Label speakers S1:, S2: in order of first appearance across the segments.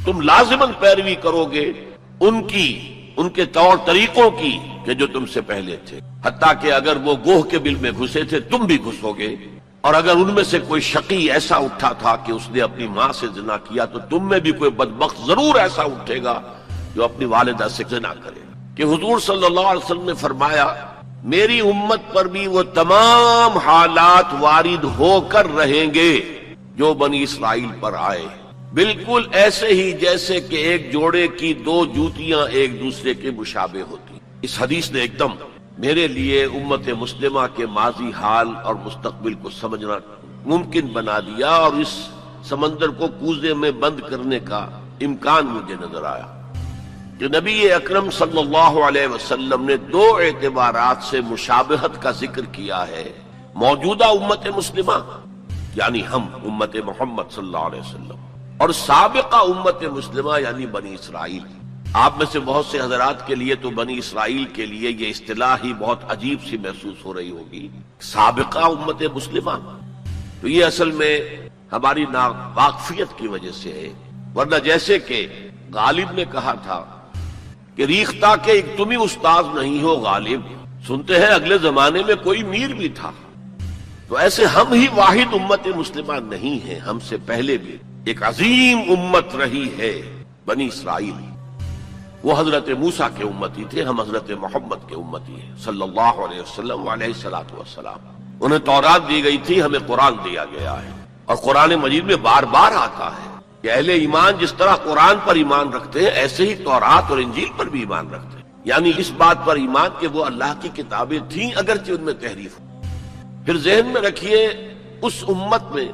S1: تم لازماً پیروی کرو گے ان کے طور طریقوں کی کہ جو تم سے پہلے تھے، حتیٰ کہ اگر وہ گوہ کے بل میں گھسے تھے تم بھی گھسو گے، اور اگر ان میں سے کوئی شقی ایسا اٹھا تھا کہ اس نے اپنی ماں سے زنا کیا تو تم میں بھی کوئی بدبخت ضرور ایسا اٹھے گا جو اپنی والدہ سے زنا کرے، کہ حضور صلی اللہ علیہ وسلم نے فرمایا میری امت پر بھی وہ تمام حالات وارد ہو کر رہیں گے جو بنی اسرائیل پر آئے، بالکل ایسے ہی جیسے کہ ایک جوڑے کی دو جوتیاں ایک دوسرے کے مشابہ ہوتی۔ اس حدیث نے ایک دم میرے لیے امت مسلمہ کے ماضی حال اور مستقبل کو سمجھنا ممکن بنا دیا، اور اس سمندر کو کوزے میں بند کرنے کا امکان مجھے نظر آیا کہ نبی اکرم صلی اللہ علیہ وسلم نے دو اعتبارات سے مشابہت کا ذکر کیا ہے، موجودہ امت مسلمہ یعنی ہم امت محمد صلی اللہ علیہ وسلم، اور سابقہ امت مسلمہ یعنی بنی اسرائیل۔ آپ میں سے بہت سے حضرات کے لیے تو بنی اسرائیل کے لیے یہ اصطلاح ہی بہت عجیب سی محسوس ہو رہی ہوگی، سابقہ امت مسلمہ، تو یہ اصل میں ہماری ناواقفیت کی وجہ سے ہے، ورنہ جیسے کہ غالب نے کہا تھا کہ ریختہ کے ایک تم ہی استاد نہیں ہو غالب، سنتے ہیں اگلے زمانے میں کوئی میر بھی تھا، تو ایسے ہم ہی واحد امت مسلمہ نہیں ہیں، ہم سے پہلے بھی ایک عظیم امت رہی ہے بنی اسرائیل، وہ حضرت موسیٰ کے امتی تھے، ہم حضرت محمد کے امتی ہیں صلی اللہ علیہ وسلم علیہ الصلوۃ والسلام۔ انہیں تورات دی گئی تھی، ہمیں قرآن دیا گیا ہے، اور قرآن مجید میں بار بار آتا ہے کہ اہل ایمان جس طرح قرآن پر ایمان رکھتے ہیں ایسے ہی تورات اور انجیل پر بھی ایمان رکھتے ہیں، یعنی اس بات پر ایمان کہ وہ اللہ کی کتابیں تھیں اگرچہ ان میں تحریف ہو۔ پھر ذہن میں رکھیے اس امت میں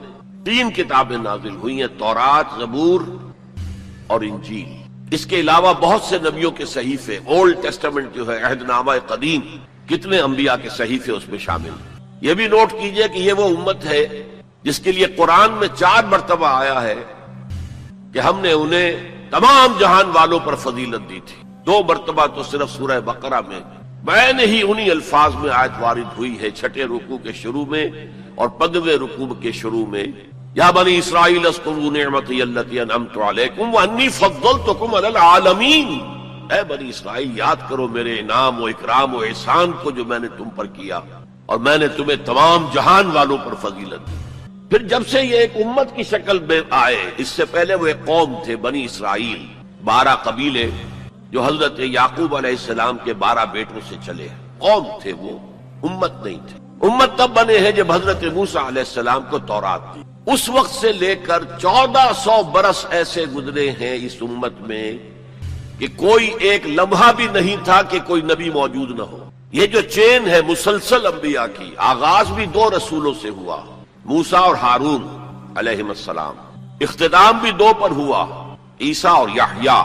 S1: 3 کتابیں نازل ہوئی ہیں، تورات، زبور اور انجیل، اس کے علاوہ بہت سے نبیوں کے صحیفے، اولڈ ٹیسٹمنٹ جو ہے عہد نامہ قدیم، کتنے انبیاء کے صحیفے اس میں شامل ہیں۔ یہ بھی نوٹ کیجئے کہ یہ وہ امت ہے جس کے لیے قرآن میں 4 مرتبہ آیا ہے کہ ہم نے انہیں تمام جہان والوں پر فضیلت دی تھی، 2 مرتبہ تو صرف سورہ بقرہ میں ہی انہی الفاظ میں آیت وارد ہوئی ہے، 6 رکوع کے شروع میں اور 15ویں رکوع کے شروع میں، یا بنی اسرائیل اذکروا نعمتی التی انعمت علیکم وانی فضلتکم علی العالمین، اے بنی اسرائیل یاد کرو میرے انعام و اکرام و احسان کو جو میں نے تم پر کیا، اور میں نے تمہیں تمام جہان والوں پر فضیلت دی۔ پھر جب سے یہ ایک امت کی شکل میں آئے، اس سے پہلے وہ ایک قوم تھے بنی اسرائیل، 12 قبیلے جو حضرت یعقوب علیہ السلام کے 12 بیٹوں سے چلے، قوم تھے وہ، امت نہیں تھے۔ امت تب بنے ہیں جب حضرت موسیٰ علیہ السلام کو تورات دی، اس وقت سے لے کر 1400 برس ایسے گزرے ہیں اس امت میں کہ کوئی ایک لمحہ بھی نہیں تھا کہ کوئی نبی موجود نہ ہو۔ یہ جو چین ہے مسلسل انبیاء کی، آغاز بھی 2 رسولوں سے ہوا، موسیٰ اور ہارون علیہم السلام، اختتام بھی 2 پر ہوا، عیسیٰ اور یحییٰ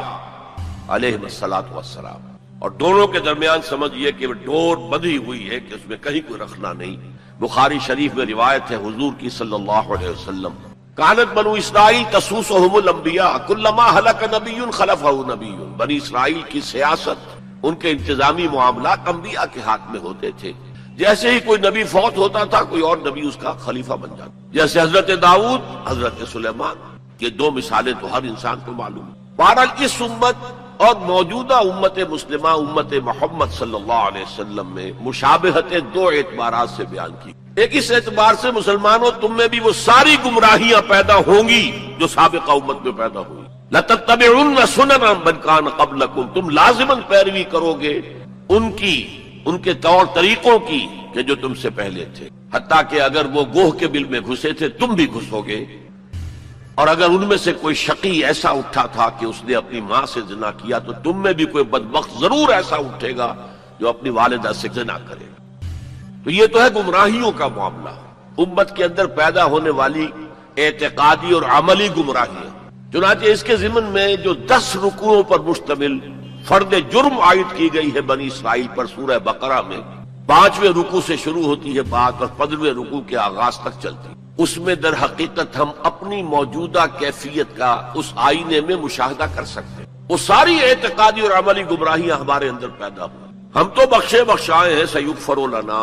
S1: علیہم السلام، اور دونوں کے درمیان سمجھئے کہ ڈور بندھی ہوئی ہے کہ اس میں کہیں کوئی رکھنا نہیں۔ بخاری شریف میں روایت ہے حضور کی صلی اللہ علیہ وسلم، کانت بنو اسرائیل تسوسهم الانبیاء کلما ہلک نبی خلفہ نبی، بنی اسرائیل کی سیاست، ان کے انتظامی معاملات انبیاء کے ہاتھ میں ہوتے تھے، جیسے ہی کوئی نبی فوت ہوتا تھا کوئی اور نبی اس کا خلیفہ بن جاتا، جیسے حضرت داؤد، حضرت سلیمان، یہ 2 مثالیں تو ہر انسان کو معلوم ہیں۔ بہرحال اس امت اور موجودہ امت مسلمہ امت محمد صلی اللہ علیہ وسلم میں مشابہتیں 2 اعتبارات سے بیان کی۔ ایک اس اعتبار سے مسلمانوں تم میں بھی وہ ساری گمراہیاں پیدا ہوں گی جو سابقہ امت میں پیدا ہوئی، لَتَتَّبِعُنَّ سُنَنَ مَنْ كَانَ قَبْلَكُمْ، تم لازماً پیروی کرو گے ان کے طور طریقوں کی کہ جو تم سے پہلے تھے، حتیٰ کہ اگر وہ گوہ کے بل میں گھسے تھے تم بھی گھسو گے، اور اگر ان میں سے کوئی شقی ایسا اٹھا تھا کہ اس نے اپنی ماں سے زنا کیا تو تم میں بھی کوئی بدبخت ضرور ایسا اٹھے گا جو اپنی والدہ سے زنا کرے گا۔ تو یہ تو ہے گمراہیوں کا معاملہ، امت کے اندر پیدا ہونے والی اعتقادی اور عملی گمراہیاں۔ چنانچہ اس کے ضمن میں جو 10 رکوعوں پر مشتمل فرد جرم عائد کی گئی ہے بنی اسرائیل پر سورہ بقرہ میں، 5ویں رکوع سے شروع ہوتی ہے بات اور 15ویں رکوع کے آغاز تک چلتی ہے، اس میں در حقیقت ہم اپنی موجودہ کیفیت کا اس آئینے میں مشاہدہ کر سکتے ہیں۔ وہ ساری اعتقادی اور عملی گمراہیاں ہمارے اندر پیدا ہوئی۔ ہم تو بخشے بخشائے ہیں، سیغفر لنا،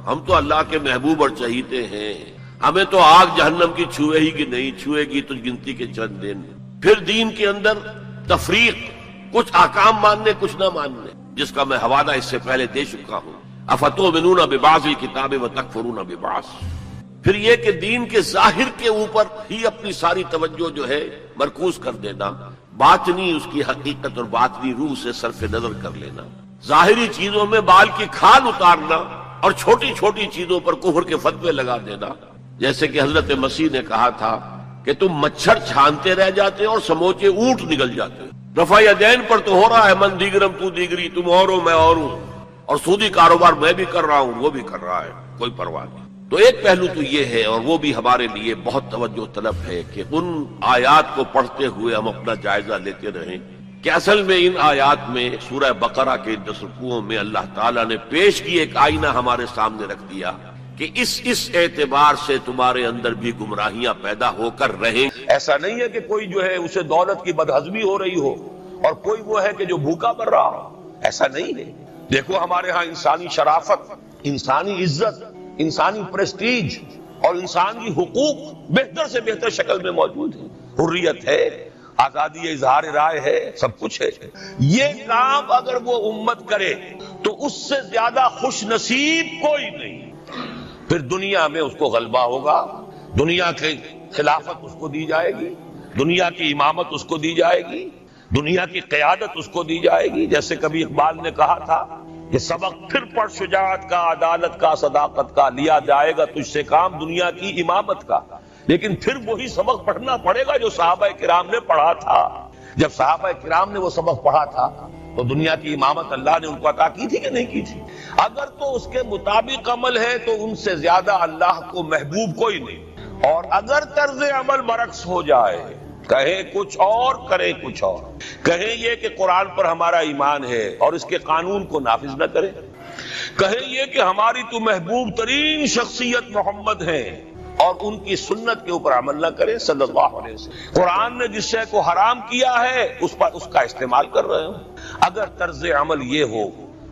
S1: ہم تو اللہ کے محبوب اور چہیتے ہیں، ہمیں تو آگ جہنم کی چھوئے ہی کہ نہیں چھوئے گی تو گنتی کے چند دن، پھر دین کے اندر تفریق، کچھ احکام ماننے کچھ نہ ماننے، جس کا میں حوالہ اس سے پہلے دے چکا ہوں، افتؤمنون ببعض الکتاب وتکفرون ببعض۔ پھر یہ کہ دین کے ظاہر کے اوپر ہی اپنی ساری توجہ جو ہے مرکوز کر دینا، باطنی اس کی حقیقت اور باطنی روح سے صرف نظر کر لینا، ظاہری چیزوں میں بال کی کھال اتارنا اور چھوٹی چھوٹی چیزوں پر کفر کے فتوے لگا دینا، جیسے کہ حضرت مسیح نے کہا تھا کہ تم مچھر چھانتے رہ جاتے اور سموچے اونٹ نگل جاتے، رفع یدین پر تو ہو رہا ہے من دیگرم تو دیگری، تم اور ہو میں اور ہوں، اور سودی کاروبار میں بھی کر رہا ہوں وہ بھی کر رہا ہے، کوئی پرواہ نہیں۔ تو ایک پہلو تو یہ ہے، اور وہ بھی ہمارے لیے بہت توجہ طلب ہے کہ ان آیات کو پڑھتے ہوئے ہم اپنا جائزہ لیتے رہیں کہ اصل میں ان آیات میں سورہ بقرہ کے 10 رکوعوں میں اللہ تعالیٰ نے پیش کی ایک آئینہ ہمارے سامنے رکھ دیا کہ اس اعتبار سے تمہارے اندر بھی گمراہیاں پیدا ہو کر رہیں۔ ایسا نہیں ہے کہ کوئی جو ہے اسے دولت کی بدہضمی ہو رہی ہو اور کوئی وہ ہے کہ جو بھوکا مر رہا ہو، ایسا نہیں ہے۔ دیکھو ہمارے ہاں انسانی شرافت، انسانی عزت، انسانی پریسٹیج اور انسانی حقوق بہتر سے بہتر شکل میں موجود ہیں، حریت ہے، آزادی اظہار رائے ہے، سب کچھ ہے۔ یہ کام اگر وہ امت کرے تو اس سے زیادہ خوش نصیب کوئی نہیں۔ پھر دنیا میں اس کو غلبہ ہوگا، دنیا کی خلافت اس کو دی جائے گی، دنیا کی امامت اس کو دی جائے گی، دنیا کی قیادت اس کو دی جائے گی۔ جیسے کبھی اقبال نے کہا تھا کہ سبق پھر پڑھ شجاعت کا، عدالت کا، صداقت کا، لیا جائے گا تجھ سے کام دنیا کی امامت کا۔ لیکن پھر وہی سبق پڑھنا پڑے گا جو صحابہ کرام نے پڑھا تھا۔ جب صحابہ کرام نے وہ سبق پڑھا تھا تو دنیا کی امامت اللہ نے ان کو عطا کی تھی کہ نہیں کی تھی؟ اگر تو اس کے مطابق عمل ہے تو ان سے زیادہ اللہ کو محبوب کوئی نہیں، اور اگر طرز عمل برعکس ہو جائے، کہیں کچھ اور کریں کچھ اور، کہیں یہ کہ قرآن پر ہمارا ایمان ہے اور اس کے قانون کو نافذ نہ کریں، کہیں یہ کہ ہماری تو محبوب ترین شخصیت محمد ہے اور ان کی سنت کے اوپر عمل نہ کریں صلی اللہ علیہ وسلم، قرآن نے جس شے کو حرام کیا ہے اس پر اس کا استعمال کر رہے ہوں۔ اگر طرز عمل یہ ہو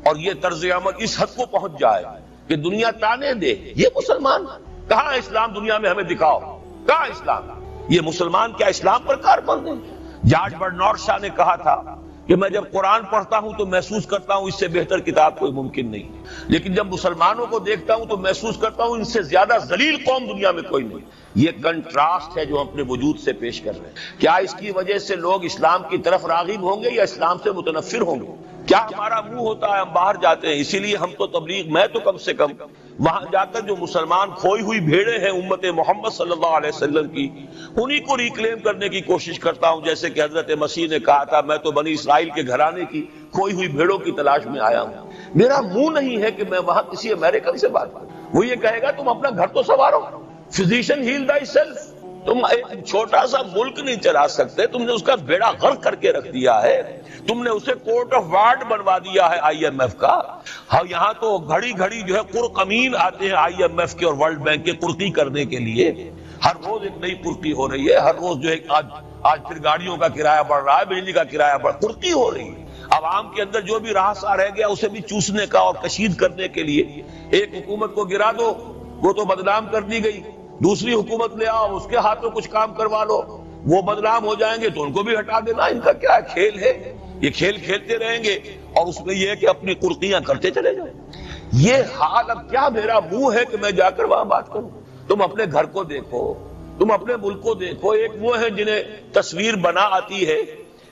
S1: اور یہ طرز عمل اس حد کو پہنچ جائے کہ دنیا تانے دے یہ مسلمان کہاں اسلام، دنیا میں ہمیں دکھاؤ کہاں اسلام، یہ مسلمان کیا اسلام پر کاربند ہیں؟ جارج برنارڈ شاہ نے کہا تھا کہ میں جب قرآن پڑھتا ہوں تو محسوس کرتا ہوں اس سے بہتر کتاب کوئی ممکن نہیں، لیکن جب مسلمانوں کو دیکھتا ہوں تو محسوس کرتا ہوں ان سے زیادہ ذلیل قوم دنیا میں کوئی نہیں۔ یہ کنٹراسٹ ہے جو ہم اپنے وجود سے پیش کر رہے ہیں۔ کیا اس کی وجہ سے لوگ اسلام کی طرف راغب ہوں گے یا اسلام سے متنفر ہوں گے؟ کیا ہمارا منہ ہوتا ہے ہم باہر جاتے ہیں، اسی لیے ہم تو تبلیغ، میں تو کم سے کم وہاں جا کر جو مسلمان کھوئی ہوئی بھیڑیں ہیں امت محمد صلی اللہ علیہ وسلم کی، انہی کو ریکلیم کرنے کی کوشش کرتا ہوں، جیسے کہ حضرت مسیح نے کہا تھا میں تو بنی اسرائیل کے گھرانے کی کھوئی ہوئی بھیڑوں کی تلاش میں آیا ہوں۔ میرا منہ نہیں ہے کہ میں وہاں کسی امریکن سے بات کروں، وہ یہ کہے گا تم اپنا گھر تو سنوارو، فزیشین ہیل تھائی سیلف۔ تم ایک چھوٹا سا ملک نہیں چلا سکتے، تم نے اس کا بیڑا غرق کر کے رکھ دیا ہے، تم نے اسے کورٹ آف وارڈ بنوا دیا ہے IMF کا۔ ہاں یہاں تو گھڑی گھڑی جو ہے قرقمین آتے ہیں IMF کے اور ورلڈ بینک کے قرقی کرنے کے لیے، ہر روز ایک نئی قرقی ہو رہی ہے، ہر روز جو ہے آج پھر گاڑیوں کا کرایہ بڑھ رہا ہے، بجلی کا کرایہ بڑھ، قرقی ہو رہی ہے۔ عوام کے اندر جو بھی راہسا رہ گیا اسے بھی چوسنے کا اور کشید کرنے کے لیے ایک حکومت کو گرا دو، وہ تو بدنام کر دی گئی، دوسری حکومت لے آؤ اس کے ہاتھوں کچھ کام کروا لو، وہ بدنام ہو جائیں گے تو ان کو بھی ہٹا دینا۔ ان کا کیا کھیل ہے؟ یہ کھیل کھیلتے رہیں گے اور اس میں یہ ہے کہ اپنی قرقیاں کرتے چلے جائیں۔ یہ حال اب کیا میرا منہ ہے کہ میں جا کر وہاں بات کروں؟ تم اپنے گھر کو دیکھو، تم اپنے ملک کو دیکھو، ایک وہ ہے جنہیں تصویر بنا آتی ہے،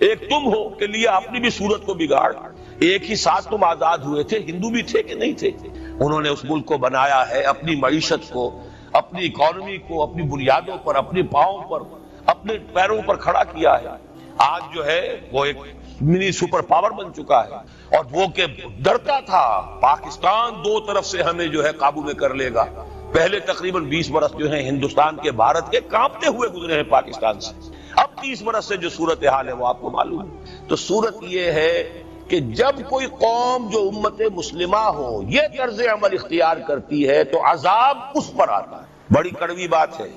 S1: ایک تم ہو کہ لیے اپنی بھی صورت کو بگاڑ۔ ایک ہی ساتھ تم آزاد ہوئے تھے، ہندو بھی تھے کہ نہیں تھے؟ انہوں نے اس ملک کو بنایا ہے، اپنی معیشت کو، اپنی اکانومی کو اپنی بنیادوں پر، اپنے پاؤں پر، اپنے پیروں پر کھڑا کیا ہے۔ آج جو ہے وہ ایک منی سپر پاور بن چکا ہے، اور وہ کہ ڈرتا تھا پاکستان دو طرف سے ہمیں جو ہے قابو میں کر لے گا۔ پہلے تقریباً 20 برس جو ہیں ہندوستان کے، بھارت کے کانپتے ہوئے گزرے ہیں پاکستان سے، اب 30 برس سے جو صورتحال ہے وہ آپ کو معلوم ہے۔ تو صورت یہ ہے کہ جب کوئی قوم جو امت مسلمہ ہو یہ طرز عمل اختیار کرتی ہے تو عذاب اس پر آتا ہے۔ بڑی کڑوی بات ہے،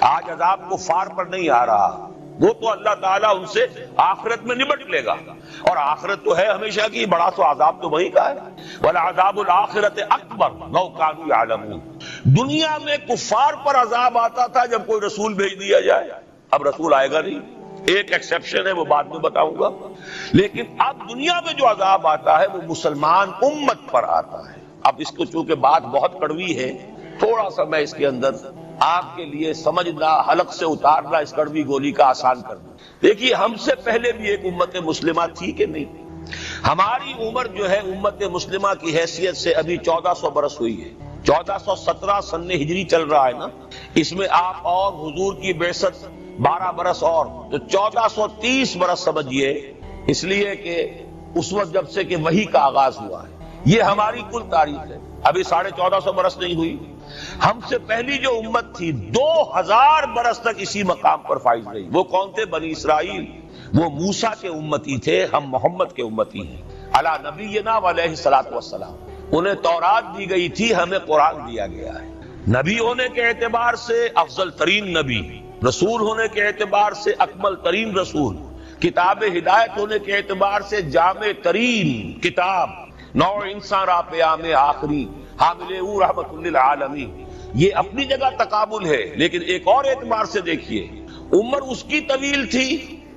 S1: آج عذاب کفار پر نہیں آ رہا، وہ تو اللہ تعالیٰ ان سے آخرت میں نمٹ لے گا، اور آخرت تو ہے ہمیشہ کی، بڑا سو عذاب تو وہی کا ہے۔ وَلَعَذَابُ الْآخِرَةِ أَكْبَرُ لَوْ كَانُوا يَعْلَمُونَ۔ دنیا میں کفار پر عذاب آتا تھا جب کوئی رسول بھیج دیا جائے، اب رسول آئے گا نہیں، ایک ایکسیپشن ہے، وہ بعد میں بتاؤں گا. لیکن اب دنیا میں جو عذاب آتا ہے وہ مسلمان امت پر آتا ہے. اب اس کو چونکہ بات بہت کڑوی ہے، تھوڑا سا میں اس کے اندر آپ کے لیے سمجھنا، حلق سے اتارنا اس کڑوی گولی کا آسان کر دوں. دیکھیے، ہم سے پہلے بھی ایک امت مسلمہ تھی کہ نہیں؟ ہماری عمر جو ہے امت مسلمہ کی حیثیت سے ابھی 1400 برس ہوئی ہے. 1417 سن ہجری چل رہا ہے نا، اس میں آپ اور حضور کی بعثت 12 برس اور، تو 1430 برس سمجھیے، اس لیے کہ اس وقت جب سے کہ وحی کا آغاز ہوا ہے. یہ ہماری کل تاریخ ہے، ابھی 1450 برس نہیں ہوئی. ہم سے پہلی جو امت تھی 2000 برس تک اسی مقام پر فائز رہی. وہ کون تھے؟ بنی اسرائیل. وہ موسیٰ کے امتی تھے، ہم محمد کے امتی ہیں علی نبینا علیہ الصلوۃ والسلام. انہیں تورات دی گئی تھی، ہمیں قرآن دیا گیا ہے. نبی ہونے کے اعتبار سے افضل ترین نبی، رسول ہونے کے اعتبار سے اکمل ترین رسول، کتاب ہدایت ہونے کے اعتبار سے جامع ترین کتاب، نوع انسان را پیام آخری، حامل او رحمت للعالمین. یہ اپنی جگہ تقابل ہے، لیکن ایک اور اعتبار سے دیکھیے، عمر اس کی طویل تھی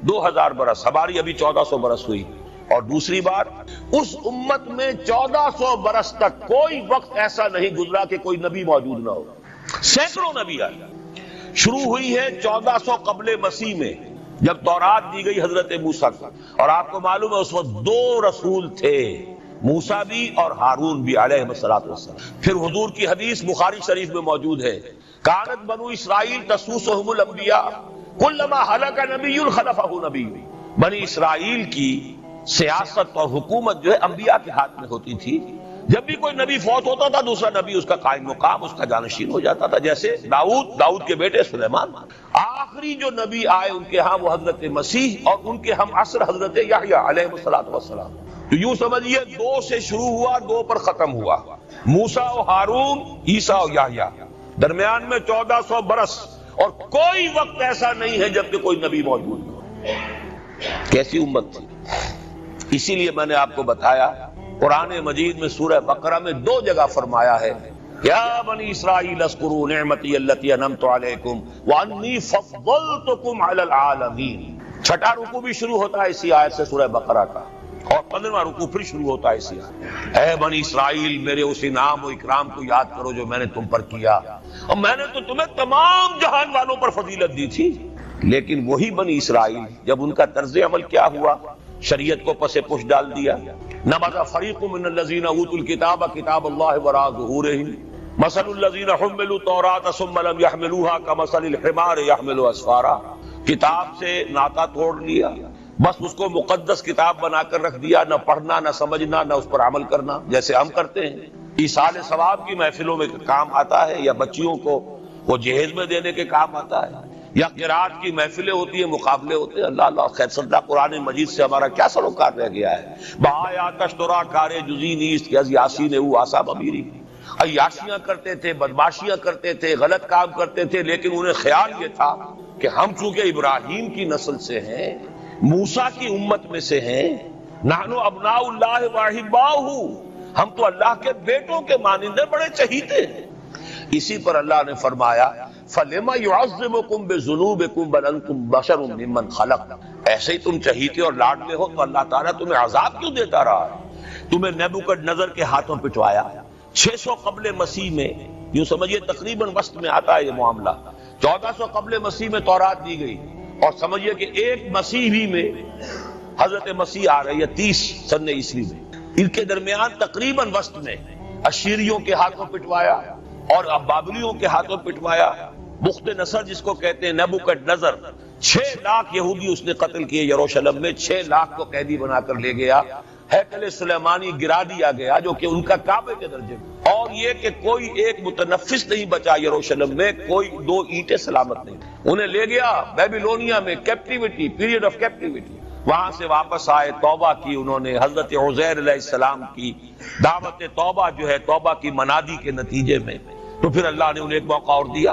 S1: 2000 برس، ہماری ابھی 1400 برس ہوئی. اور دوسری بات، اس امت میں 1400 برس تک کوئی وقت ایسا نہیں گزرا کہ کوئی نبی موجود نہ ہو. سینکڑوں نبی آئے. شروع ہوئی ہے 1400 قبل مسیح میں، جب تورات دی گئی حضرت موسیٰ کو. اور آپ کو معلوم ہے اس وقت 2 رسول تھے، موسیٰ بھی اور ہارون بھی علیہ الصلوۃ والسلام. پھر حضور کی حدیث بخاری شریف میں موجود ہے، کانت بنو اسرائیل تسوسہم الانبیاء کلما ہلک نبی خلفہ نبی. بنی اسرائیل کی سیاست اور حکومت جو ہے انبیاء کے ہاتھ میں ہوتی تھی. جب بھی کوئی نبی فوت ہوتا تھا دوسرا نبی اس کا قائم مقام، اس کا جانشین ہو جاتا تھا. جیسے داؤد کے بیٹے سلیمان. آخری جو نبی آئے ان کے ہاں وہ حضرت مسیح، اور ان کے ہم عصر حضرت یحییٰ علیہ الصلوۃ والسلام. تو یوں سمجھیے 2 سے شروع ہوا، 2 پر ختم ہوا. موسیٰ و ہارون، عیسیٰ و یحییٰ، درمیان میں 1400 برس، اور کوئی وقت ایسا نہیں ہے جب کہ کوئی نبی موجود ہو. کیسی امت تھی! اسی لیے میں نے آپ کو بتایا، قرآن مجید میں سورہ بقرہ میں 2 جگہ فرمایا ہے، یا بنی اسرائیل اذکروا نعمتی التی انعمت علیکم وانی فضلتکم علی العالمین. 6واں رکوع بھی شروع ہوتا ہے اسی آیت سے سورہ بقرہ کا، اور 15واں رکوع پھر شروع ہوتا ہے اسی آیت. اے بنی اسرائیل، میرے اس انعام و اکرام کو یاد کرو جو میں نے تم پر کیا، اور میں نے تو تمہیں تمام جہان والوں پر فضیلت دی تھی. لیکن وہی بنی اسرائیل جب ان کا طرز عمل کیا ہوا، شریعت کو پس پش ڈال دیا. نبذ فریق من الذین اوتوا الکتاب کتاب اللہ وراء ظہورہم مثل الذین حملوا التوراۃ ثم لم یحملوها کمثل الحمار یحمل اسفارا. کتاب سے ناطا توڑ لیا، بس اس کو مقدس کتاب بنا کر رکھ دیا، نہ پڑھنا، نہ سمجھنا، نہ اس پر عمل کرنا، جیسے ہم کرتے ہیں. ایصال ثواب کی محفلوں میں کام آتا ہے، یا بچیوں کو وہ جہیز میں دینے کے کام آتا ہے، یا قرات کی محفلیں ہوتی ہیں، مقابلے ہوتے ہیں. اللہ اللہ خیر صدہ قرآن مجید سے ہمارا کیا سروکار رہ گیا ہے. بہایا کشترا کار جزی نیست کہ از یاسین او آساب امیری. عیاشیاں کرتے تھے، بدماشیاں کرتے تھے، غلط کام کرتے تھے، لیکن انہیں خیال یہ تھا کہ ہم چونکہ ابراہیم کی نسل سے ہیں، موسیٰ کی امت میں سے ہیں، نحن ابناء اللہ واحباؤہ، ہم تو اللہ کے بیٹوں کے مانند ہیں، بڑے چہیتے ہیں. اسی پر اللہ نے فرمایا فَلِمَ يُعَذِّبُكُمْ بِذُنُوبِكُمْ بَلْ أَنْتُمْ بَشَرٌ مِّمَّنْ خَلَقَ. ایسے ہی تم چہیتے اور لاڈلے ہو تو اللہ تعالیٰ تمہیں عذاب کیوں دیتا رہا ہے؟ تمہیں نیبوکڈنیزر کے ہاتھوں پٹوایا. 600 قبل مسیح میں، یوں سمجھیے تقریباً وسط میں آتا ہے یہ معاملہ. 1400 قبل مسیح میں تورات دی گئی، اور سمجھیے کہ ایک مسیحی میں حضرت مسیح آ رہی ہے 30 سن عیسوی میں. ان کے درمیان تقریباً وسط میں اشیریوں کے ہاتھوں پٹوایا اور بابلیوں کے ہاتھوں پٹوایا. بخت نصر جس کو کہتے ہیں، نیبوکڈنیزر، 6 لاکھ یہودی اس نے قتل کیے یروشلم میں. 6 لاکھ کو قیدی بنا کر لے گیا. ہیکل سلیمانی گرا دیا گیا جو کہ ان کا کعبے کے درجے میں. اور یہ کہ کوئی ایک متنفس نہیں بچا یروشلم میں، کوئی 2 اینٹیں سلامت نہیں. انہیں لے گیا بیبیلونیا میں، کیپٹیوٹی، پیریڈ آف کیپٹیوٹی. وہاں سے واپس آئے، توبہ کی انہوں نے، حضرت عزیر علیہ السلام کی دعوت توبہ جو ہے، توبہ کی منادی کے نتیجے میں. تو پھر اللہ نے انہیں ایک موقع اور دیا،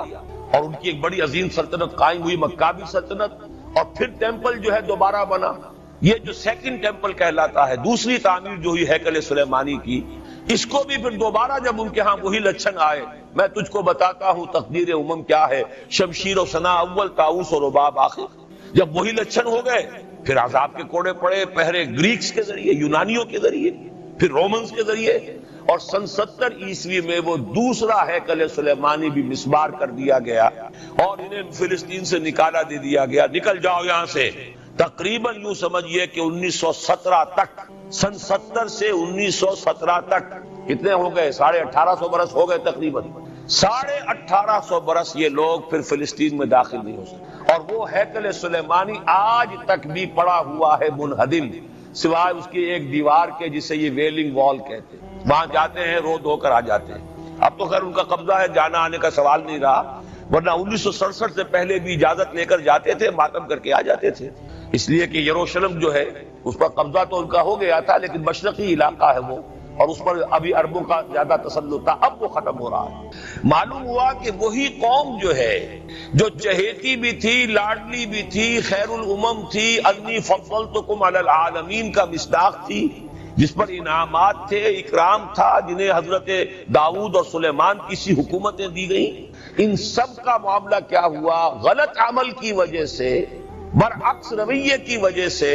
S1: اور ان کی ایک بڑی عظیم سلطنت قائم ہوئی، مکابی سلطنت. اور پھر ٹیمپل جو ہے دوبارہ بنا. یہ جو سیکنڈ ٹیمپل کہلاتا ہے، دوسری تعمیر جو ہوئی ہیکل سلیمانی کی، اس کو بھی پھر دوبارہ جب ان کے ہاں وہی لچھن آئے، میں تجھ کو بتاتا ہوں تقدیر امم کیا ہے، شمشیر و ثنا اول، طاؤس و رباب آخر. جب وہی لچھن ہو گئے پھر عذاب کے کوڑے پڑے، پہرے گریکس کے ذریعے، یونانیوں کے ذریعے، پھر رومنز کے ذریعے، اور سن 70 عیسوی میں وہ دوسرا ہیکل سلیمانی بھی مسمار کر دیا گیا اور انہیں فلسطین سے نکالا دے دیا گیا، نکل جاؤ یہاں سے۔ تقریباً یوں سمجھیے کہ 1917 تک، سن 70 سے 1917 تک کتنے ہو گئے؟ 1850 برس ہو گئے تقریباً۔ 1850 برس یہ لوگ پھر فلسطین میں داخل نہیں ہو سکے، اور وہ ہیکل سلیمانی آج تک بھی پڑا ہوا ہے منہدم، سوائے اس کی ایک دیوار کے جسے یہ ویلنگ وال کہتے ہیں۔ وہاں جاتے ہیں، رو دھو کر آ جاتے ہیں۔ اب تو خیر ان کا قبضہ ہے، جانا آنے کا سوال نہیں رہا، ورنہ 1967 سے پہلے بھی اجازت لے کر جاتے تھے، ماتم کر کے آ جاتے تھے، اس لیے کہ یروشلم جو ہے اس پر قبضہ تو ان کا ہو گیا تھا، لیکن مشرقی علاقہ ہے وہ، اور اس پر ابھی عربوں کا زیادہ تسلط تھا، اب وہ ختم ہو رہا ہے۔ معلوم ہوا کہ وہی قوم جو ہے، جو چہیتی بھی تھی، لاڈلی بھی تھی، خیر الامم تھی، انی فضلتکم علی العالمین کا مصداق تھی، جس پر انعامات تھے، اکرام تھا، جنہیں حضرت داؤد اور سلیمان کی سی حکومتیں دی گئیں، ان سب کا معاملہ کیا ہوا؟ غلط عمل کی وجہ سے، برعکس رویے کی وجہ سے۔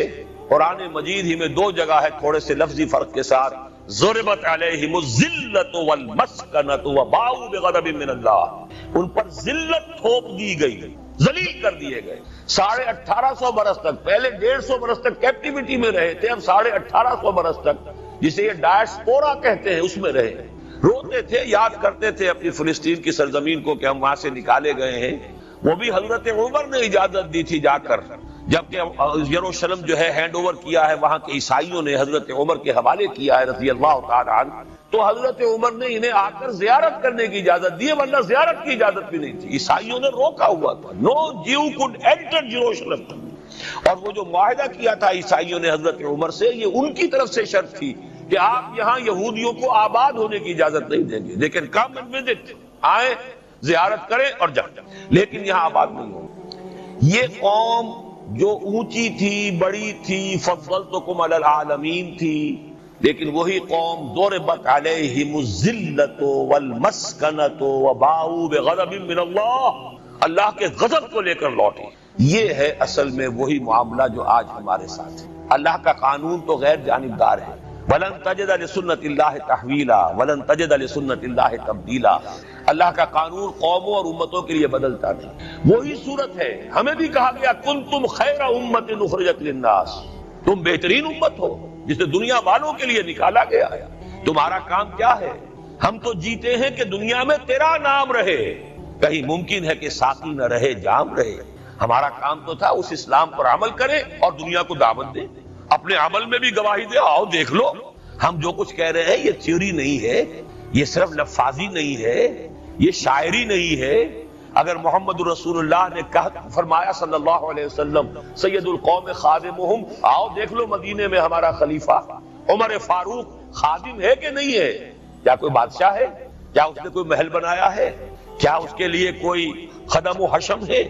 S1: قرآن مجید ہی میں 2 جگہ ہے تھوڑے سے لفظی فرق کے ساتھ، ضربت علیہم الذلۃ والمسکنۃ وباؤوا بغضب من اللہ، ان پر ذلت تھوپ دی گئی، ذلیل کر دیے گئے۔ 1850 برس تک، پہلے 150 برس تک کیپٹیوٹی میں رہے تھے، اب 1850 برس تک جسے یہ ڈائسپورا کہتے ہیں اس میں رہے، روتے تھے، یاد کرتے تھے اپنی فلسطین کی سرزمین کو کہ ہم وہاں سے نکالے گئے ہیں۔ وہ بھی حضرت عمر نے اجازت دی تھی جا کر، جبکہ یروشلم جو ہے ہینڈ اوور کیا ہے وہاں کے عیسائیوں نے، حضرت عمر کے حوالے کیا ہے رضی اللہ تعالی عنہ، تو حضرت عمر نے انہیں آ کر زیارت کرنے کی اجازت دی ہے، ورنہ زیارت کی اجازت بھی نہیں تھی، عیسائیوں نے روکا ہوا تھا، نو جیو کوڈ انٹر جیروشلم۔ اور وہ جو معاہدہ کیا تھا عیسائیوں نے حضرت عمر سے، یہ ان کی طرف سے شرط تھی کہ آپ یہاں یہودیوں کو آباد ہونے کی اجازت نہیں دیں گے، لیکن کم اینڈ وزٹ، آئیں زیارت کریں اور جائیں، لیکن یہاں آباد نہیں ہوں۔ یہ قوم جو اونچی تھی، بڑی تھی، فضلتکم علی العالمین تھی، لیکن وہی قوم ضربت علیہم الذلۃ والمسکنۃ وباؤوا بغضب من اللہ، اللہ کے غضب کو لے کر لوٹی۔ یہ ہے اصل میں وہی معاملہ جو آج ہمارے ساتھ ہے۔ اللہ کا قانون تو غیر جانبدار ہے، وَلَن تَجِدَ لِسُنَّتِ اللَّهِ تَحْوِيلًا وَلَن تَجِدَ لِسُنَّتِ اللَّهِ تَبْدِيلًا۔ اللہ کا قانون قوموں اور امتوں کے لیے بدلتا نہیں، وہی صورت ہے۔ ہمیں بھی کہا گیا كُنتُمْ خَيْرَ أُمَّةٍ أُخْرِجَتْ لِلنَّاسِ، تم بہترین امت ہو جسے دنیا والوں کے لیے نکالا گیا ہے۔ تمہارا کام کیا ہے؟ ہم تو جیتے ہیں کہ دنیا میں تیرا نام رہے، کہیں ممکن ہے کہ ساقی نہ رہے، جام رہے۔ ہمارا کام تو تھا اس اسلام پر عمل کرے اور دنیا کو دعوت دے، اپنے عمل میں بھی گواہی دے، آؤ دیکھ لو ہم جو کچھ کہہ رہے ہیں یہ تھیوری نہیں ہے، یہ صرف لفاظی نہیں ہے، یہ شاعری نہیں ہے۔ اگر محمد رسول اللہ نے فرمایا صلی اللہ علیہ وسلم سید القوم خادمہم، آؤ دیکھ لو مدینے میں ہمارا خلیفہ عمر فاروق خادم ہے کہ نہیں ہے؟ کیا کوئی بادشاہ ہے؟ کیا اس نے کوئی محل بنایا ہے؟ کیا اس کے لیے کوئی خدم و حشم ہے؟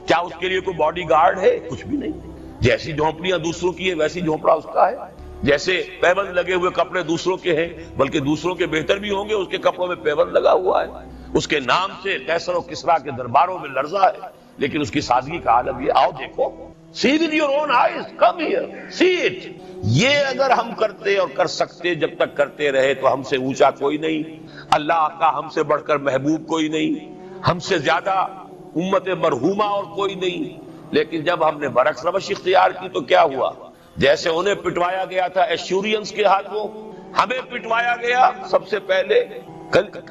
S1: کیا اس کے لیے کوئی باڈی گارڈ ہے؟ کچھ بھی نہیں۔ جیسی جھونپڑیاں دوسروں کی ہے ویسی جھونپڑا اس کا ہے، جیسے پیبند لگے ہوئے کپڑے دوسروں کے ہیں، بلکہ دوسروں کے بہتر بھی ہوں گے، اس کے کپڑوں میں پیبند لگا ہوا ہے، اس کے نام سے قیصر و کسریٰ کے درباروں میں لرزہ ہے، لیکن اس کی سادگی کا عالم یہ، آؤ دیکھو، see with your own eyes, come here, see it۔ یہ اگر ہم کرتے اور کر سکتے، جب تک کرتے رہے تو ہم سے اونچا کوئی نہیں، اللہ کا ہم سے بڑھ کر محبوب کوئی نہیں، ہم سے زیادہ امت مرحومہ اور کوئی نہیں۔ لیکن جب ہم نے برعکس روش اختیار کی تو کیا ہوا؟ جیسے انہیں پٹوایا گیا تھا ایشورینز کے ہاتھوں، ہمیں پٹوایا گیا سب سے پہلے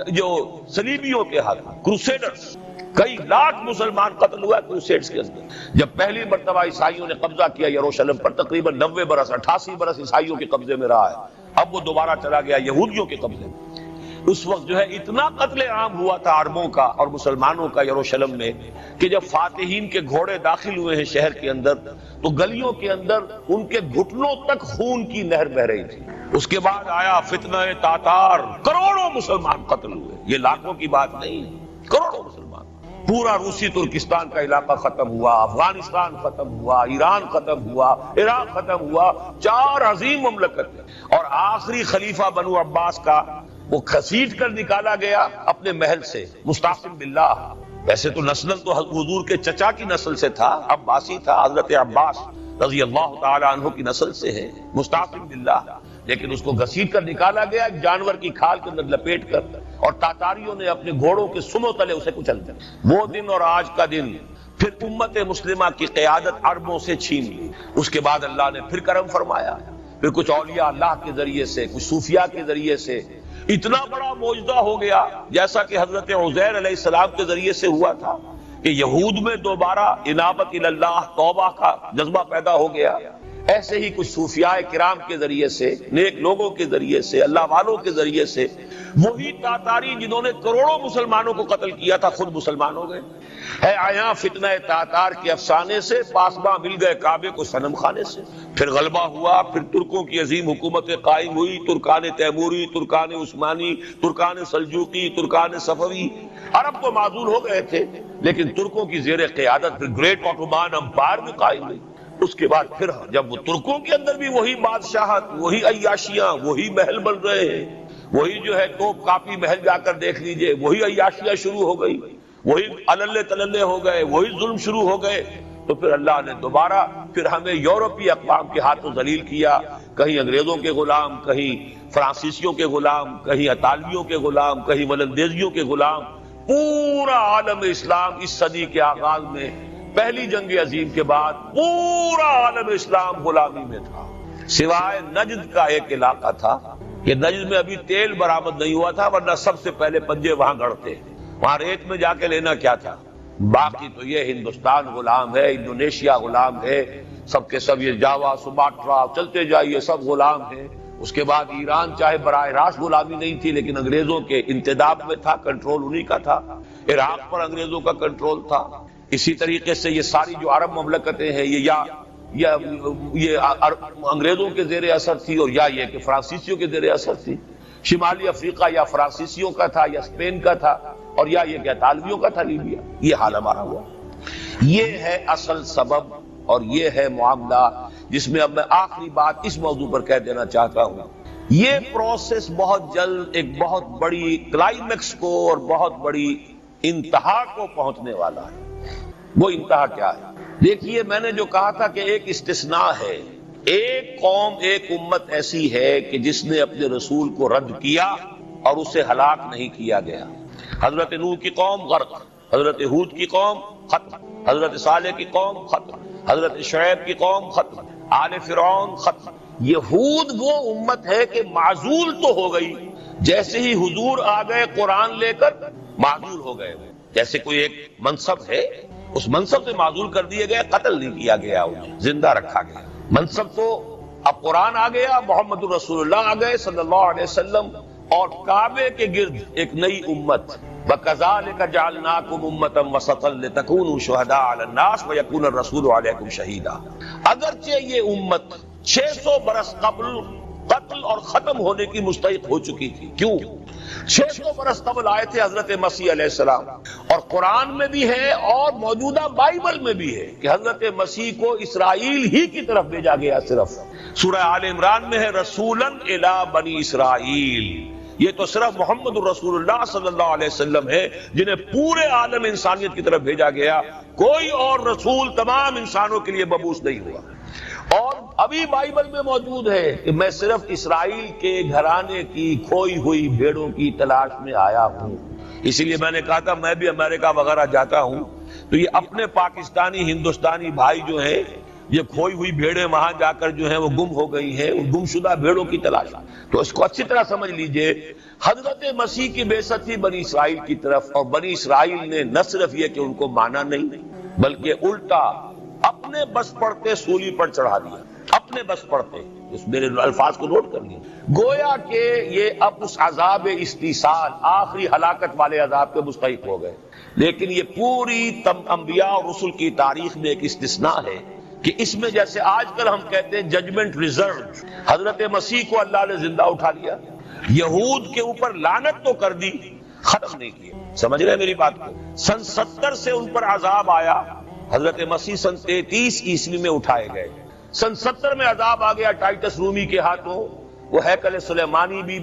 S1: جو صلیبیوں کے ہاتھوں، کروسیڈرز۔ کئی لاکھ مسلمان قتل ہوا کروسیڈز کے اندر۔ جب پہلی مرتبہ عیسائیوں نے قبضہ کیا یروشلم پر، تقریباً 90 برس 88 برس عیسائیوں کے قبضے میں رہا ہے، اب وہ دوبارہ چلا گیا یہودیوں کے قبضے میں۔ اس وقت جو ہے اتنا قتل عام ہوا تھا عربوں کا اور مسلمانوں کا یروشلم میں کہ جب فاتحین کے گھوڑے داخل ہوئے ہیں شہر کے اندر تو گلیوں کے اندر ان کے گھٹنوں تک خون کی نہر بہ رہی تھی۔ اس کے بعد آیا فتنہ تاتار، کروڑوں مسلمان قتل ہوئے، یہ لاکھوں کی بات نہیں، کروڑوں مسلمان۔ پورا روسی ترکستان کا علاقہ ختم ہوا، افغانستان ختم ہوا، ایران ختم ہوا، عراق ختم ہوا، 4 عظیم مملکتیں، اور آخری خلیفہ بنو عباس کا وہ گھسیٹ کر نکالا گیا اپنے محل سے، مستعصم باللہ، ویسے تو نسل تو حضور کے چچا کی نسل سے تھا، عباسی تھا، حضرت عباس رضی اللہ تعالی عنہ کی نسل سے ہے، مستعصم باللہ، لیکن اس کو گھسیٹ کر نکالا گیا ایک جانور کی کھال کے اندر لپیٹ کر، اور تاتاریوں نے اپنے گھوڑوں کے سموں تلے اسے کچل دیا۔ وہ دن اور آج کا دن پھر امت مسلمہ کی قیادت عربوں سے چھین لی۔ اس کے بعد اللہ نے پھر کرم فرمایا، پھر کچھ اولیاء اللہ کے ذریعے سے، کچھ صوفیاء کے ذریعے سے اتنا بڑا معجزہ ہو گیا، جیسا کہ حضرت عزیر علیہ السلام کے ذریعے سے ہوا تھا کہ یہود میں دوبارہ انابت اللہ، توبہ کا جذبہ پیدا ہو گیا۔ ایسے ہی کچھ صوفیاء کرام کے ذریعے سے، نیک لوگوں کے ذریعے سے، اللہ والوں کے ذریعے سے، وہی تاتاری جنہوں نے کروڑوں مسلمانوں کو قتل کیا تھا خود مسلمان ہو گئے۔ ہے آیا فتنہ تاتار کے افسانے سے، پاسباں مل گئے کعبے کو صنم خانے سے۔ پھر غلبہ ہوا، پھر ترکوں کی عظیم حکومت قائم ہوئی، ترکان تیموری، Terken Usmani, Terken Seljuqi, Terken صفوی۔ عرب تو معزول ہو گئے تھے، لیکن ترکوں کی زیر قیادت پھر گریٹ آٹومان امپائر بھی قائم ہوئی۔ اس کے بعد پھر جب وہ ترکوں کے اندر بھی وہی بادشاہت، وہی عیاشیاں، وہی محل بن رہے ہیں، وہی جو ہے توپ کاپی محل جا کر دیکھ لیجئے، وہی عیاشیاں شروع ہو گئی، وہی اللے تللے ہو گئے، وہی ظلم شروع ہو گئے، تو پھر اللہ نے دوبارہ پھر ہمیں یورپی اقوام کے ہاتھوں ذلیل کیا، کہیں انگریزوں کے غلام، کہیں فرانسیسیوں کے غلام، کہیں اطالویوں کے غلام، کہیں ولندیزیوں کے غلام۔ پورا عالم اسلام اس صدی کے آغاز میں پہلی جنگ عظیم کے بعد پورا عالم اسلام غلامی میں تھا، سوائے نجد کا ایک علاقہ تھا کہ نجد میں ابھی تیل برآمد نہیں ہوا تھا، ورنہ سب سے پہلے پنجے وہاں گڑتے، وہاں ریت میں جا کے لینا کیا تھا۔ باقی تو یہ ہندوستان غلام ہے، انڈونیشیا غلام ہے، سب کے سب یہ جاوا، سماٹرا، چلتے جائیے سب غلام ہیں۔ اس کے بعد ایران چاہے براہ راست غلامی نہیں تھی، لیکن انگریزوں کے انتداب میں تھا، کنٹرول انہی کا تھا۔ عراق پر انگریزوں کا کنٹرول تھا۔ اسی طریقے سے یہ ساری جو عرب مملکتیں ہیں یہ انگریزوں کے زیر اثر تھی، اور یا یہ کہ فرانسیسیوں کے زیر اثر تھی۔ شمالی افریقہ یا فرانسیسیوں کا تھا یا اسپین کا تھا، اور یا یہ کہ اطالویوں کا تھا لیبیا۔ یہ حال ہمارا ہوا۔ یہ ہے اصل سبب اور یہ ہے معاملہ جس میں اب میں آخری بات اس موضوع پر کہہ دینا چاہتا ہوں۔ یہ پروسیس بہت جلد ایک بہت بڑی کلائمیکس کو اور بہت بڑی انتہا کو پہنچنے والا ہے۔ وہ انتہا کیا ہے؟ دیکھیے، میں نے جو کہا تھا کہ ایک استثناء ہے، ایک قوم، ایک امت ایسی ہے کہ جس نے اپنے رسول کو رد کیا اور اسے ہلاک نہیں کیا گیا۔ حضرت نوح کی قوم غرق، حضرت ہود کی قوم ختم، حضرت صالح کی قوم ختم، حضرت شعیب کی قوم ختم، آل فرعون ختم۔ یہود وہ امت ہے کہ معزول تو ہو گئی، جیسے ہی حضور آ گئے قرآن لے کر معزول ہو گئے۔ جیسے کوئی ایک منصب ہے، اس منصب سے معزول کر دیے گئے، قتل نہیں کیا گیا، انہیں زندہ رکھا گیا۔ منصب تو اب قرآن آ گیا، محمد رسول اللہ آ گئے صلی اللہ علیہ وسلم، اور کعبے کے گرد ایک نئی امت۔ وَكَذَلِكَ جَعَلْنَاكُمْ أُمَّةً وَسَطًا لِتَكُونُوا شُهَدَاءَ عَلَى النَّاسِ وَيَكُونَ الرَّسُولُ عَلَيْكُمْ شَهِيدًا۔ اگرچہ یہ امت 600 برس قبل قتل اور ختم ہونے کی مستحق ہو چکی تھی۔ کیوں؟ 600 برس قبل آئے تھے حضرت مسیح علیہ السلام، اور قرآن میں بھی ہے اور موجودہ بائبل میں بھی ہے کہ حضرت مسیح کو اسرائیل ہی کی طرف بھیجا گیا۔ صرف سورہ آل عمران میں ہے رسولاً الی بنی اسرائیل۔ یہ تو صرف محمد رسول اللہ صلی اللہ علیہ وسلم ہے جنہیں پورے عالم انسانیت کی طرف بھیجا گیا، کوئی اور رسول تمام انسانوں کے لیے مبعوث نہیں ہوا۔ اور ابھی بائبل میں موجود ہے کہ میں صرف اسرائیل کے گھرانے کی کھوئی ہوئی بھیڑوں کی تلاش میں آیا ہوں۔ اسی لیے میں نے کہا تھا میں بھی امریکہ وغیرہ جاتا ہوں تو یہ اپنے پاکستانی ہندوستانی بھائی جو ہیں، یہ کھوئی ہوئی بھیڑیں وہاں جا کر جو ہیں وہ گم ہو گئی ہیں، ان گمشدہ بھیڑوں کی تلاش۔ تو اس کو اچھی طرح سمجھ لیجئے، حضرت مسیح کی بعثت تھی بنی اسرائیل کی طرف، اور بنی اسرائیل نے نہ صرف یہ کہ ان کو مانا نہیں، بلکہ الٹا اپنے بس پڑتے سولی پر چڑھا دیا، اپنے بس پڑتے۔ اس میرے الفاظ کو نوٹ کر لیں، گویا کہ یہ اب اس عذاب استیصال، آخری ہلاکت والے عذاب کے مستحق ہو گئے۔ لیکن یہ پوری انبیاء اور رسل کی تاریخ میں ایک استثناء ہے کہ اس میں جیسے آج کل ہم کہتے ہیں ججمنٹ ریزرو، حضرت مسیح کو اللہ نے زندہ اٹھا لیا، یہود کے اوپر لعنت تو کر دی، ختم نہیں کیا۔ سمجھ رہے ہیں میری بات کو؟ سن 70 سے ان پر عذاب آیا، حضرت مسیح سن 33 عیسوی میں اٹھائے گئے۔ سن 70 میں عذاب آ گیا ٹائٹس رومی کے ہاتھوں، وہ ہیکل سلیمانی بھی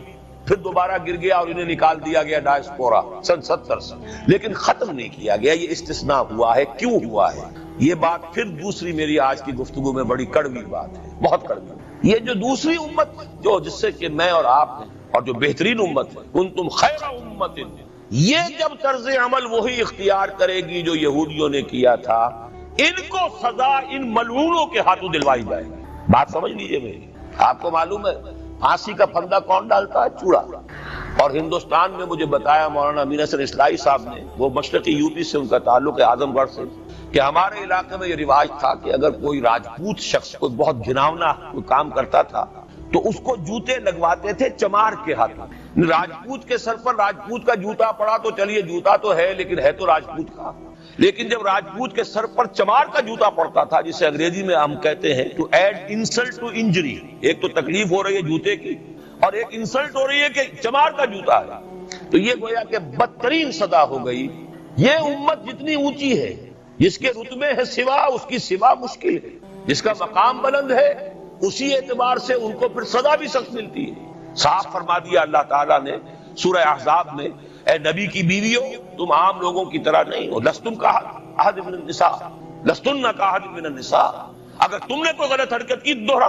S1: پھر دوبارہ گر گیا اور انہیں نکال دیا گیا ڈائسپورا سن 70 سے، لیکن ختم نہیں کیا گیا. یہ استثناء ہوا ہے. کیوں ہوا ہے؟ یہ بات پھر دوسری میری آج کی گفتگو میں بڑی کڑوی بات ہے، بہت کڑوی. یہ جو دوسری امت جو جس سے کہ میں اور آپ ہیں، اور جو بہترین امت ہے، کنتم خیر امت، یہ جب طرز عمل وہی اختیار کرے گی جو یہودیوں نے کیا تھا، ان کو سزا ان ملعونوں کے ہاتھوں دلوائی جائے گی. بات سمجھ لیجیے میری. آپ کو معلوم ہے پھانسی کا پھندا کون ڈالتا ہے؟ چوڑا. اور ہندوستان میں مجھے بتایا مولانا امین حسن اصلاحی صاحب نے، وہ مشرقی یوپی سے ان کا تعلق ہے، اعظم گڑھ سے، کہ ہمارے علاقے میں یہ رواج تھا کہ اگر کوئی راجپوت شخص کوئی بہت گھناؤنا کوئی کام کرتا تھا تو اس کو جوتے لگواتے تھے چمار کے ہاتھوں. راجپوت کے سر پر راجپوت کا جوتا پڑا تو چلیے جوتا تو ہے لیکن ہے تو راجپوت کا. لیکن جب راجپوت کے سر پر چمار کا جوتا پڑتا تھا، جسے انگریزی میں ہم کہتے ہیں to add insult to injury, ایک تو تکلیف ہو رہی ہے جوتے کی اور ایک انسلٹ ہو رہی ہے کہ چمار کا جوتا ہے، تو یہ گویا کہ بدترین سزا ہو گئی. یہ امت جتنی اونچی ہے، جس کے رتبے ہے سوا، اس کی سوا مشکل ہے. جس کا مقام بلند ہے اسی اعتبار سے ان کو پھر سزا بھی سخت ملتی ہے. صاف فرما دیا اللہ تعالیٰ نے سورہ احزاب میں، اے نبی کی بیویوں تم عام لوگوں کی طرح نہیں ہو. لستن کاحد من النساء، لستن کاحد من النساء، اگر تم نے کوئی غلط حرکت کی دوہرا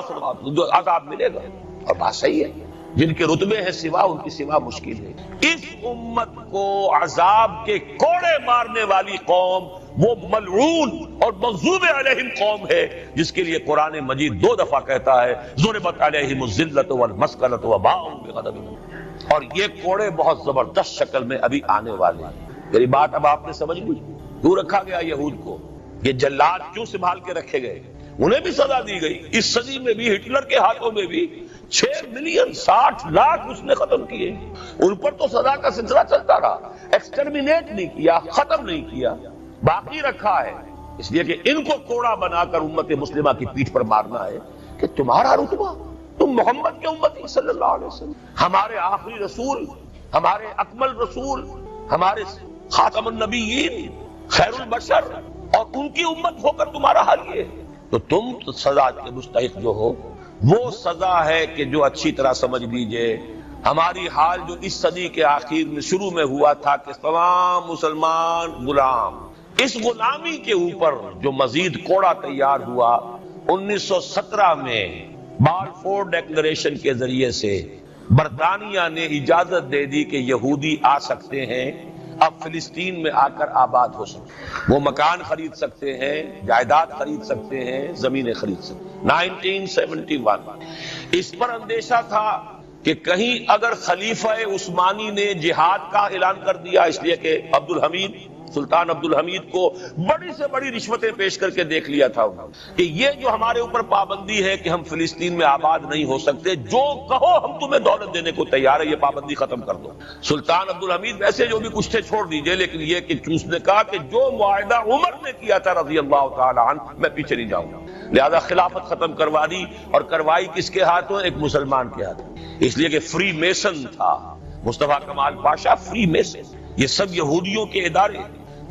S1: عذاب ملے گا. اور بات صحیح ہے، جن کے رتبے ہیں سوا ان کی سوا مشکل ہے. اس امت کو عذاب کے کوڑے مارنے والی قوم وہ ملعون اور مغضوب علیہم قوم ہے، جس کے لیے قرآن مجید 2 دفعہ کہتا ہے ضربت علیہم الذلۃ والمسکنۃ وباءوا بغضب. اور یہ کوڑے بہت زبردست شکل میں ابھی آنے والے ہیں. میری بات اب آپ نے سمجھ لی. کیوں رکھا گیا یہود کو؟ یہ جلاد کیوں سنبھال کے رکھے گئے؟ انہیں بھی سزا دی گئی. اس صدی میں بھی ہٹلر کے ہاتھوں میں بھی 6 ملین 60 لاکھ اس نے ختم کیے. ان پر تو سزا کا سلسلہ چلتا رہا، ایکسٹرمینیٹ نہیں کیا، ختم نہیں کیا، باقی رکھا ہے. اس لیے کہ ان کو کوڑا بنا کر امت مسلمہ کی پیٹھ پر مارنا ہے کہ تمہارا رتبہ، تم محمد کے امتی صلی اللہ علیہ وسلم، ہمارے آخری رسول، ہمارے اکمل رسول، ہمارے خاتم النبیین، خیر البشر، اور ان کی امت ہو کر تمہارا حال یہ ہے. تو تم سزا کے مستحق جو ہو، وہ سزا ہے کہ جو اچھی طرح سمجھ لیجئے ہماری حال جو اس صدی کے آخر میں شروع میں ہوا تھا کہ تمام مسلمان غلام، اس غلامی کے اوپر جو مزید کوڑا تیار ہوا 1917 میں بالفور ڈیکلریشن کے ذریعے سے برطانیہ نے اجازت دے دی کہ یہودی آ سکتے ہیں، اب فلسطین میں آ کر آباد ہو سکتے، وہ مکان خرید سکتے ہیں، جائیداد خرید سکتے ہیں، زمینیں خرید سکتے ہیں. 1971 اس پر اندیشہ تھا کہ کہیں اگر خلیفہ عثمانی نے جہاد کا اعلان کر دیا، اس لیے کہ سلطان عبد الحمید کو بڑی سے بڑی رشوتیں پیش کر کے دیکھ لیا تھا انہوں کہ یہ جو ہمارے اوپر پابندی ہے کہ ہم فلسطین میں آباد نہیں ہو سکتے، جو کہو ہم تمہیں دولت دینے کو تیار ہے، یہ پابندی ختم کر دو. سلطان عبد الحمید ویسے جو بھی کچھ تھے چھوڑ دیجئے، لیکن یہ کہ اس نے کہا کہ جو معاہدہ عمر نے کیا تھا رضی اللہ تعالی عنہ، میں پیچھے نہیں جاؤں گا. لہذا خلافت ختم کروا دی، اور کروائی کس کے ہاتھوں؟ ایک مسلمان کے ہاتھوں. اس لیے کہ فری میسن تھا مصطفیٰ کمال پاشا، فری میسن. یہ سب یہودیوں کے ادارے.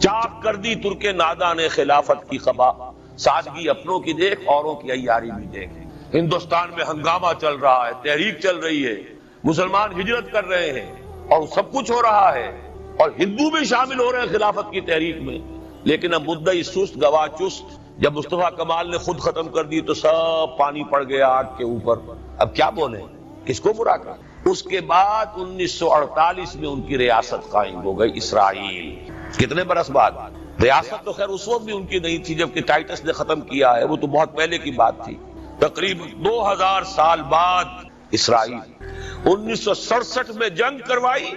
S1: چاک کر دی ترک نادا نے خلافت کی قبا، سادگی اپنوں کی دیکھ اوروں کی عیاری بھی دیکھ. ہندوستان میں ہنگامہ چل رہا ہے، تحریک چل رہی ہے، مسلمان ہجرت کر رہے ہیں اور سب کچھ ہو رہا ہے، اور ہندو بھی شامل ہو رہے ہیں خلافت کی تحریک میں. لیکن اب مدعی سست گواہ چست. جب مصطفیٰ کمال نے خود ختم کر دی تو سب پانی پڑ گیا آگ کے اوپر. اب کیا بولیں، کس کو برا کریں؟ اس کے بعد 1948 میں ان کی ریاست قائم ہو گئی اسرائیل. کتنے برس بعد؟ ریاست تو خیر اس وقت بھی ان کی نہیں تھی جبکہ ٹائٹس نے ختم کیا ہے، وہ تو بہت پہلے کی بات تھی. تقریباً 2000 سال بعد اسرائیل 1967 میں جنگ کروائی،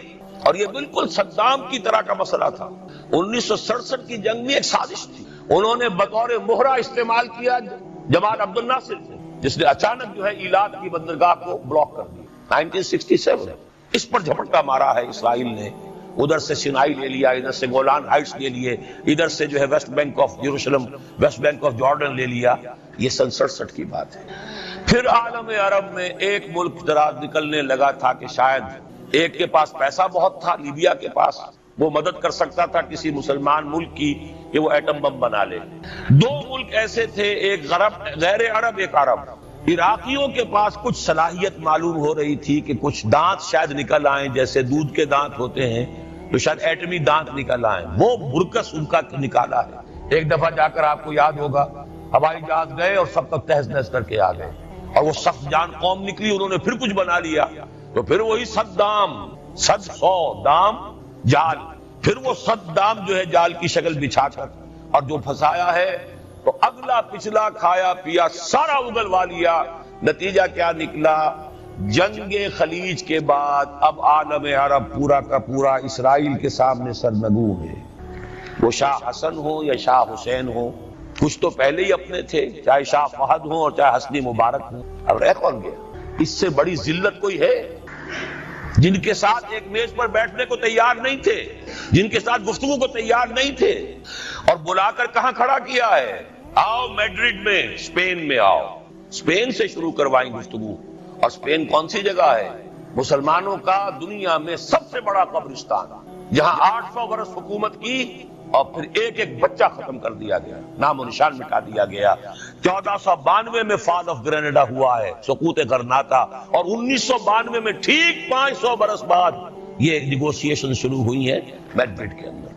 S1: اور یہ بالکل صدام کی طرح کا مسئلہ تھا. 1967 کی جنگ میں ایک سازش تھی. انہوں نے بطور مہرہ استعمال کیا جمال عبد الناصر سے، جس نے اچانک جو ہے ایلات کی بندرگاہ کو بلاک کر دیا. 1967 اس پر جھپٹا مارا ہے اسرائیل نے. ادھر سے سینائی لے لیا، ادھر سے گولان ہائٹس لے لیے، ادھر سے جو ہے West Bank of Jerusalem, West Bank of Jordan لے لیا. یہ 67 کی بات ہے. پھر عالم عرب میں ایک ملک ذرا نکلنے لگا تھا کہ شاید ایک کے پاس پیسہ بہت تھا، لیبیا کے پاس، وہ مدد کر سکتا تھا کسی مسلمان ملک کی کہ وہ ایٹم بم بنا لے. 2 ملک ایسے تھے، ایک غیر عرب ایک عرب. عراقیوں کے پاس کچھ صلاحیت معلوم ہو رہی تھی کہ کچھ دانت شاید نکل آئیں، جیسے دودھ کے دانت ہوتے ہیں تو شاید ایٹمی دانت نکل آئیں، وہ برکس ان کا نکالا ہے۔ ایک دفعہ جا کر آپ کو یاد ہوگا ہوائی جہاز گئے اور سب تک تہس نہس کر کے آ گئے، اور وہ سخت جان قوم نکلی، انہوں نے پھر کچھ بنا لیا، تو پھر وہی صد دام جال، پھر وہ صد دام جو ہے جال کی شکل بچھا کر اور جو پھنسایا ہے تو اگلا پچھلا کھایا پیا سارا اگلوا لیا۔ نتیجہ کیا نکلا؟ جنگ خلیج کے بعد اب عالم عرب پورا کا پورا اسرائیل کے سامنے سرنگوں ہے، وہ شاہ حسن ہو یا شاہ حسین ہو، کچھ تو پہلے ہی اپنے تھے، چاہے شاہ فہد ہوں اور چاہے حسنی مبارک ہوں، اب رہ کون گیا؟ اس سے بڑی ذلت کوئی ہے؟ جن کے ساتھ ایک میز پر بیٹھنے کو تیار نہیں تھے، جن کے ساتھ گفتگو کو تیار نہیں تھے، اور بلا کر کہاں کھڑا کیا ہے؟ آؤ میڈرڈ میں، اسپین میں آؤ، اسپین سے شروع کروائیں گفتگو۔ اور اسپین کون سی جگہ ہے؟ مسلمانوں کا دنیا میں سب سے بڑا قبرستان، جہاں 800 برس حکومت کی اور پھر ایک ایک بچہ ختم کر دیا گیا، نام و نشان مٹا دیا گیا۔ 1492 میں فال آف گرینیڈا ہوا ہے، سقوط غرناطہ، اور 1992 میں ٹھیک 500 برس بعد یہ نیگوشیشن شروع ہوئی ہے میڈرڈ کے اندر۔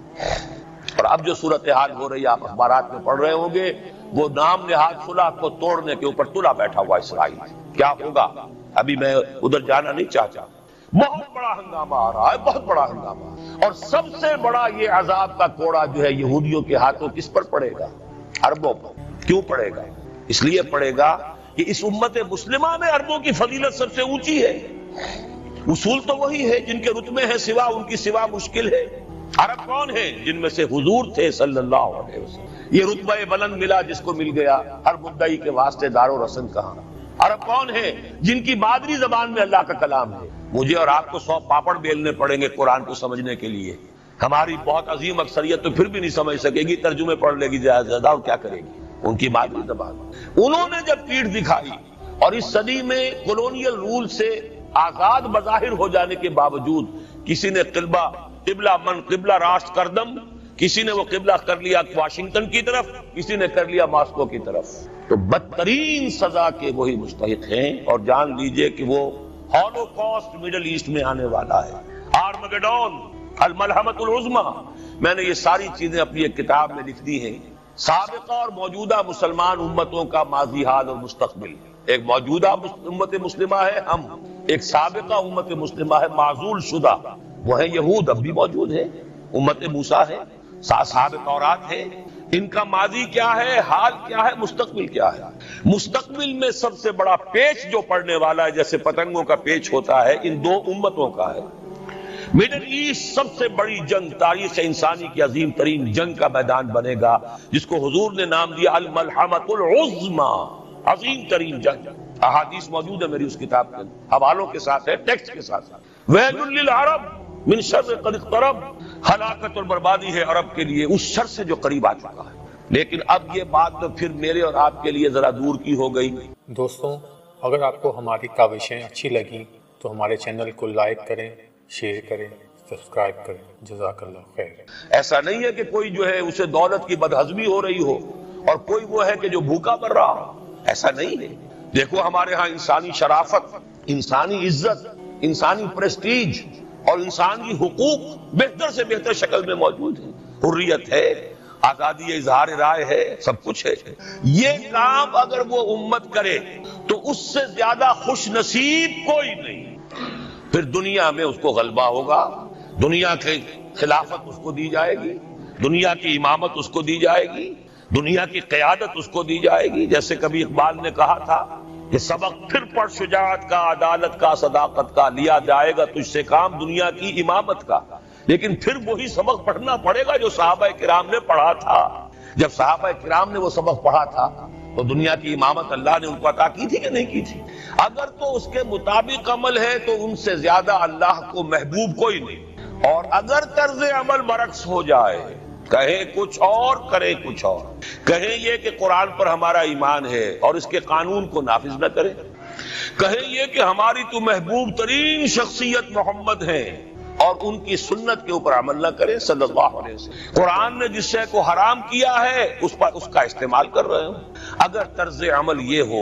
S1: اور اب جو صورتحال ہو رہی ہے، آپ اخبارات میں پڑھ رہے ہوں گے، وہ نام نہاد صلح کو توڑنے کے اوپر تلا بیٹھا ہوا اسرائیل۔ کیا ہوگا ابھی میں ادھر جانا نہیں چاہتا، بہت بڑا ہنگامہ آ رہا ہے، بہت بڑا ہنگامہ، اور سب سے بڑا یہ عذاب کا کوڑا جو ہے یہودیوں کے ہاتھوں کس پر پڑے گا؟ عربوں پر۔ کیوں پڑے گا؟ اس لیے پڑے گا کہ اس امت مسلمہ میں عربوں کی فضیلت سب سے اونچی ہے، اصول تو وہی ہے، جن کے رتبے ہیں سوا ان کی سوا مشکل ہے۔ عرب کون ہیں؟ جن میں سے حضور تھے صلی اللہ علیہ وسلم، یہ رتبہ بلند ملا جس کو مل گیا، ہر مدعی کے واسطے دار و رسن کہاں۔ عرب کون ہیں؟ جن کی مادری زبان میں اللہ کا کلام ہے۔ مجھے اور آپ کو 100 پاپڑ بیلنے پڑیں گے قرآن کو سمجھنے کے لیے، ہماری بہت عظیم اکثریت تو پھر بھی نہیں سمجھ سکے گی، ترجمے پڑھ لے گی زیادہ زیادہ، اور کیا کرے گی؟ ان کی مادری زبان۔ انہوں نے جب پیٹھ دکھائی اور اس صدی میں کولونیل رول سے آزاد بظاہر ہو جانے کے باوجود کسی نے قبلہ راست کردم، کسی نے وہ قبلہ کر لیا واشنگٹن کی طرف، کسی نے کر لیا ماسکو کی طرف، تو بدترین سزا کے وہی مستحق ہیں۔ اور جان لیجئے کہ وہ ہولوکاسٹ مڈل ایسٹ میں آنے والا ہے، آرمگیڈون، الملحمۃ العظمی۔ میں نے یہ ساری چیزیں اپنی ایک کتاب میں لکھ دی ہیں، سابقہ اور موجودہ مسلمان امتوں کا ماضی حال اور مستقبل۔ ایک موجودہ امت مسلمہ ہے ہم، ایک سابقہ امت مسلمہ ہے معزول شدہ، وہ ہے یہود، اب بھی موجود ہے، امت موسیٰ ہے، صاحب تورات ہے۔ ان کا ماضی کیا ہے، حال کیا ہے، مستقبل کیا ہے؟ مستقبل میں سب سے بڑا پیچ جو پڑنے والا ہے، جیسے پتنگوں کا پیچ ہوتا ہے، ان دو امتوں کا ہے۔ مڈل ایسٹ سب سے بڑی جنگ، تاریخ انسانی کی عظیم ترین جنگ کا میدان بنے گا، جس کو حضور نے نام دیا الملحمۃ العظمی، عظیم ترین جنگ۔ احادیث موجود ہے میری اس کتاب کے حوالوں کے ساتھ ہے، ٹیکسٹ کے ساتھ۔ ویل للعرب من شر قد اقترب، ہلاکت اور بربادی ہے عرب کے لیے اس شر سے جو قریب آ چکا ہے۔ لیکن اب یہ بات تو پھر میرے اور آپ کے لیے ذرا دور کی ہو گئی۔
S2: دوستوں، اگر آپ کو ہماری کاوشیں اچھی لگیں تو ہمارے چینل کو لائک کریں، شیئر کریں، سبسکرائب کریں۔ جزاک اللہ خیر۔
S1: ایسا نہیں ہے کہ کوئی جو ہے اسے دولت کی بدہضمی ہو رہی ہو اور کوئی وہ ہے کہ جو بھوکا مر رہا ہو، ایسا نہیں ہے۔ دیکھو ہمارے ہاں انسانی شرافت، انسانی عزت، انسانی پریسٹیج اور انسانی حقوق بہتر سے بہتر شکل میں موجود ہے، حریت ہے، آزادی اظہار رائے ہے، سب کچھ ہے۔ یہ کام اگر وہ امت کرے تو اس سے زیادہ خوش نصیب کوئی نہیں۔ پھر دنیا میں اس کو غلبہ ہوگا، دنیا کے خلافت اس کو دی جائے گی، دنیا کی امامت اس کو دی جائے گی، دنیا کی قیادت اس کو دی جائے گی۔ جیسے کبھی اقبال نے کہا تھا کہ سبق پھر پڑھ شجاعت کا، عدالت کا، صداقت کا، لیا جائے گا تجھ سے کام دنیا کی امامت کا۔ لیکن پھر وہی سبق پڑھنا پڑے گا جو صحابہ کرام نے پڑھا تھا۔ جب صحابہ کرام نے وہ سبق پڑھا تھا تو دنیا کی امامت اللہ نے ان کو عطا کی تھی کہ نہیں کی تھی؟ اگر تو اس کے مطابق عمل ہے تو ان سے زیادہ اللہ کو محبوب کوئی نہیں، اور اگر طرز عمل برعکس ہو جائے، کہیں کچھ اور کرے کچھ اور، کہیں یہ کہ قرآن پر ہمارا ایمان ہے اور اس کے قانون کو نافذ نہ کرے، کہیں یہ کہ ہماری تو محبوب ترین شخصیت محمد ہیں اور ان کی سنت کے اوپر عمل نہ کرے صلی اللہ علیہ وسلم، قرآن نے جس شے کو حرام کیا ہے اس پر اس کا استعمال کر رہے ہوں، اگر طرز عمل یہ ہو